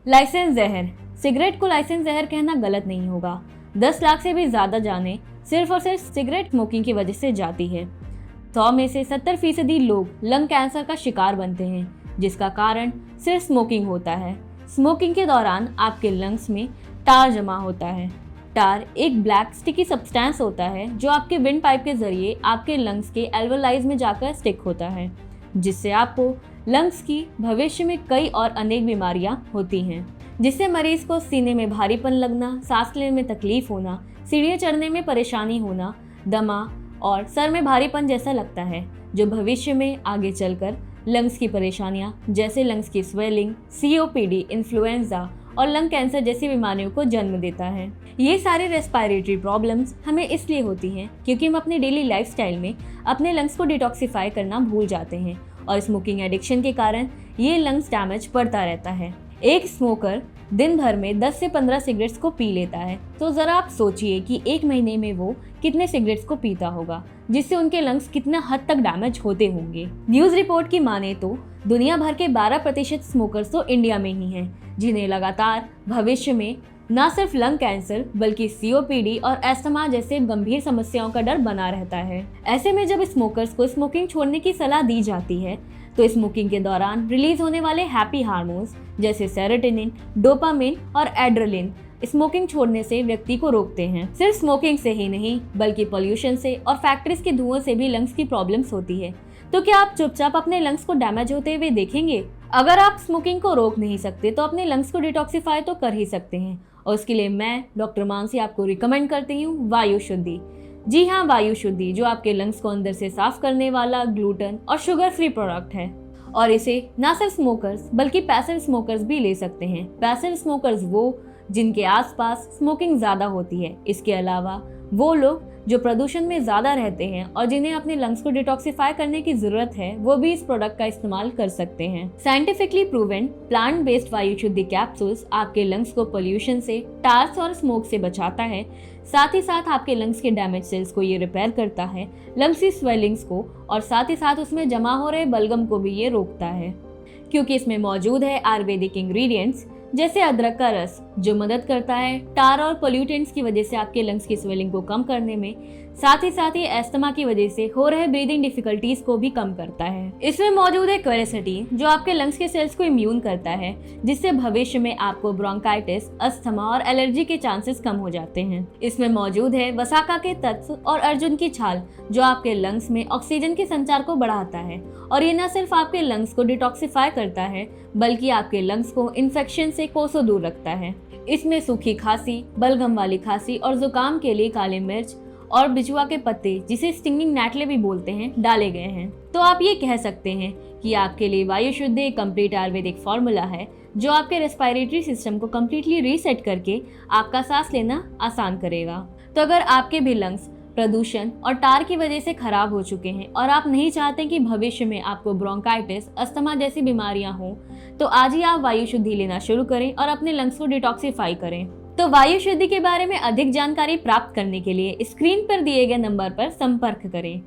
Licence जहर। Cigarette को licence जहर कहना गलत नहीं होगा। 10 लाख से भी ज्यादा जानें सिर्फ और सिर्फ सिगरेट स्मोकिंग की वजह से जाती है। 100 में से 70% लोग लंग कैंसर का शिकार बनते हैं, जिसका कारण सिर्फ स्मोकिंग होता है। स्मोकिंग के दौरान आपके लंग्स में टार जमा होता है। टार एक ब्लैक स्टिकी सब्सटेंस होता है जो आपके विंड पाइप के जरिए आपके लंग्स के एल्वेओलाइज में जाकर स्टिक होता है, जिससे आपको लंग्स की भविष्य में कई और अनेक बीमारियां होती हैं, जिससे मरीज को सीने में भारीपन लगना, सांस लेने में तकलीफ होना, सीढ़ियां चढ़ने में परेशानी होना, दमा और सर में भारीपन जैसा लगता है, जो भविष्य में आगे चलकर लंग्स की परेशानियां जैसे लंग्स की स्वेलिंग, COPD, इन्फ्लुएंजा और लंग कैंसर जैसी बीमारियों को जन्म देता है। ये सारे रेस्पिरेटरी प्रॉब्लम्स हमें इसलिए होती हैं क्योंकि हम अपने डेली लाइफस्टाइल में अपने लंग्स को डिटॉक्सिफाई करना भूल जाते हैं और स्मोकिंग एडिक्शन के कारण ये लंग्स डैमेज बढ़ता रहता है। एक स्मोकर दिन भर में 10 से 15 सिगरेट्स को पी लेता है, तो जरा आप सोचिए कि एक महीने में वो कितने सिगरेट्स को पीता होगा, जिससे उनके लंग्स कितना हद तक डैमेज होते होंगे। न्यूज रिपोर्ट की माने तो दुनिया भर के 12% स्मोकर्स तो इंडिया में ही हैं, जिन्हें लगातार भविष्य में न सिर्फ लंग कैंसर बल्कि COPD और एस्थमा जैसे गंभीर समस्याओं का डर बना रहता है। ऐसे में जब स्मोकर्स को स्मोकिंग छोड़ने की सलाह दी जाती है तो स्मोकिंग के दौरान रिलीज होने वाले हैप्पी हार्मोन्स जैसे सेरोटोनिन, डोपामिन और एड्रेनलिन स्मोकिंग छोड़ने से व्यक्ति को रोकते हैं। सिर्फ स्मोकिंग से ही नहीं बल्कि पोल्यूशन से और फैक्ट्रीज के धुएं से भी लंग्स की प्रॉब्लम्स होती है। तो क्या आप चुपचाप अपने लंग्स को डैमेज होते हुए देखेंगे? अगर आप स्मोकिंग को रोक नहीं सकते तो अपने लंग्स को डिटॉक्सिफाई तो कर ही सकते हैं, और उसके लिए मैं डॉक्टर मानसी आपको रिकमेंड करती हूँ वायु शुद्धि। जी हाँ, वायु शुद्धि जो आपके लंग्स को अंदर से साफ करने वाला ग्लूटेन और शुगर फ्री प्रोडक्ट है, और इसे न सिर्फ स्मोकर्स बल्कि पैसिव स्मोकर्स भी ले सकते हैं। पैसिव स्मोकर्स वो जिनके आसपास स्मोकिंग ज्यादा होती है। इसके अलावा वो लोग जो प्रदूषण में ज्यादा रहते हैं और जिन्हें अपने लंग्स को डिटॉक्सिफाई करने की जरूरत है, वो भी इस प्रोडक्ट का इस्तेमाल कर सकते हैं। साइंटिफिकली प्रूवन प्लांट बेस्ड वायु शुद्धि कैप्सूल्स आपके लंग्स को पोल्यूशन से, टार्स और स्मोक से बचाता है। साथ ही साथ आपके लंग्स के डैमेज सेल्स को ये रिपेयर करता है, लंग्स की स्वेलिंग्स को, और साथ ही साथ उसमें जमा हो रहे बलगम को भी ये रोकता है, क्योंकि इसमें मौजूद है आयुर्वेदिक इंग्रेडिएंट्स जैसे अदरक का रस, जो मदद करता है टार और पोल्यूटेंट्स की वजह से आपके लंग्स की स्वेलिंग को कम करने में। साथ ही एस्थमा की वजह से हो रहे ब्रीदिंग डिफिकल्टीज को भी कम करता है। इसमें मौजूद है क्वेरेसिटी जो आपके लंग्स के सेल्स को इम्यून करता है, जिससे भविष्य में आपको ब्रोंकाइटिस, अस्थमा और एलर्जी के चांसेस कम हो जाते हैं। इसमें मौजूद है वसाका के तत्व और अर्जुन की छाल जो आपके लंग्स में ऑक्सीजन के संचार को बढ़ाता है, और ये न सिर्फ आपके लंग्स को डिटॉक्सिफाई करता है बल्कि आपके लंग्स को इन्फेक्शन से कोसों दूर रखता है। इसमें सूखी खांसी, बलगम वाली खांसी और जुकाम के लिए काली मिर्च और बिचुआ के पत्ते, जिसे स्टिंगिंग नेटले भी बोलते हैं, डाले गए हैं। तो आप ये कह सकते हैं कि आपके लिए वायु शुद्धि एक कंप्लीट आयुर्वेदिक फॉर्मूला है जो आपके रेस्पिरेटरी सिस्टम को कम्प्लीटली रीसेट करके आपका सांस लेना आसान करेगा। तो अगर आपके भी लंग्स प्रदूषण और टार की वजह से खराब हो चुके हैं और आप नहीं चाहते कि भविष्य में आपको ब्रोंकाइटिस, अस्थमा जैसी बीमारियां हों, तो आज ही आप वायु शुद्धि लेना शुरू करें और अपने लंग्स को डिटॉक्सिफाई करें। तो वायु शुद्धि के बारे में अधिक जानकारी प्राप्त करने के लिए स्क्रीन पर दिए गए नंबर पर संपर्क करें।